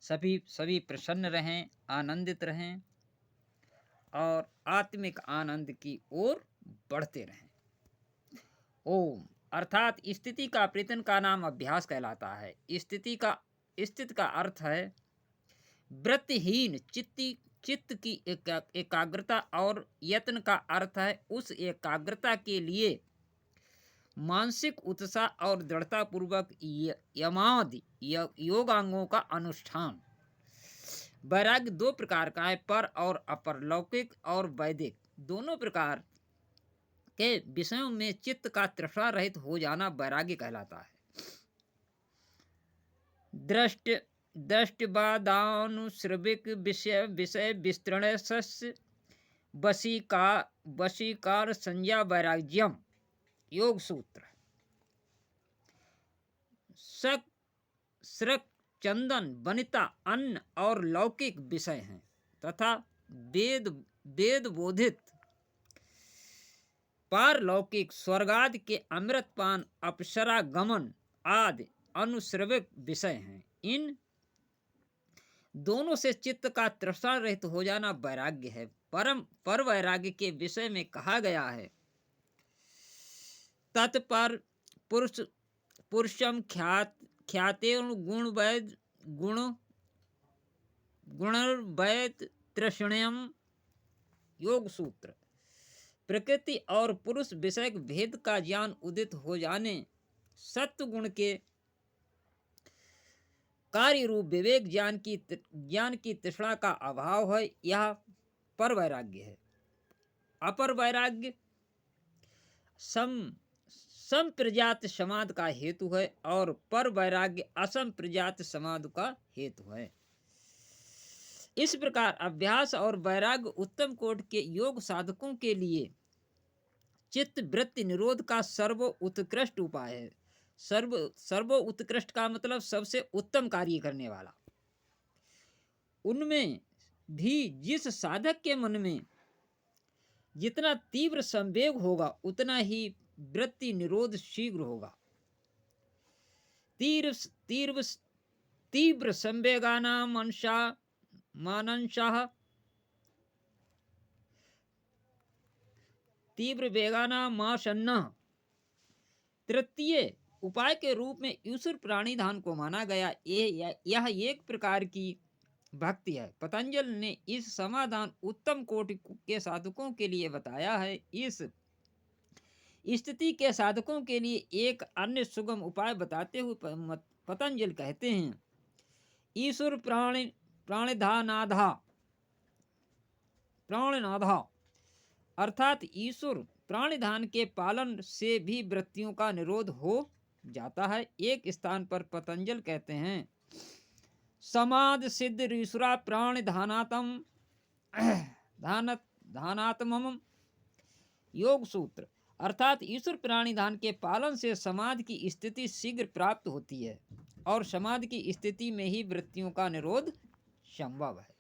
सभी सभी प्रसन्न रहें, आनंदित रहें और आत्मिक आनंद की ओर बढ़ते रहें। ओम अर्थात स्थिति का परिवर्तन का नाम अभ्यास कहलाता है। स्थित का अर्थ है वृत्तिहीन चित्त की एकाग्रता और यत्न का अर्थ है उस एकाग्रता के लिए मानसिक उत्साह और दृढ़ता पूर्वक यमादि योगांगों का अनुष्ठान। वैराग्य दो प्रकार का है, पर और अपर, लौकिक और वैदिक। दोनों प्रकार के विषयों में चित्त का तृष्णा रहित हो जाना वैराग्य कहलाता है। दृष्टवादानुश्रविक विषय विषय विस्तृण वशीकार संज्ञा वैराग्यम। योग सूत्र। श्रक चंदन वनिता अन्न और लौकिक विषय हैं तथा वेद बोधित पारलौकिक स्वर्गादि के अमृतपान अप्सरा गमन आदि अनुश्रविक विषय हैं। इन दोनों से चित्त का तृष्णा रहित हो जाना वैराग्य है। पर वैराग्य के विषय में कहा गया है तत्पर पुरुषम ख्याते गुणवैद तृष्णयम। योग सूत्र। प्रकृति और पुरुष विषयक भेद का ज्ञान उदित हो जाने सत्व गुण के कार्य रूप विवेक ज्ञान की तृष्णा का अभाव है, यह पर वैराग्य है। अपर वैराग्य संप्रजात समाधि का हेतु है और पर वैराग्य असंप्रजात समाधि का हेतु है। इस प्रकार अभ्यास और वैराग्य उत्तम कोटि के योग साधकों के लिए चित्त वृत्ति निरोध का सर्वोत्कृष्ट उपाय है। सर्वोत्कृष्ट का मतलब सबसे उत्तम कार्य करने वाला। उनमें भी जिस साधक के मन में जितना तीव्र संवेग होगा उतना ही वृत्ति निरोध शीघ्र होगा। तीव्र संवेगानाम मानंशाः तीव्र वेगानाम माशन्नः। तृतीय उपाय के रूप में ईश्वर प्राणिधान को माना गया। यह एक प्रकार की भक्ति है। पतंजल ने इस समाधान उत्तम कोटि के साधकों के लिए बताया है। इस स्थिति के साधकों के लिए एक अन्य सुगम उपाय बताते हुए पतंजल कहते हैं ईश्वर प्राणनाधा अर्थात ईश्वर प्राणिधान के पालन से भी वृत्तियों का निरोध हो जाता है। एक स्थान पर पतंजल कहते हैं समाध सिद्ध ईश्वरा धानात्मम। योग सूत्र। अर्थात ईश्वर प्राणिधान के पालन से समाधि की स्थिति शीघ्र प्राप्त होती है और समाधि की स्थिति में ही वृत्तियों का निरोध संभव है।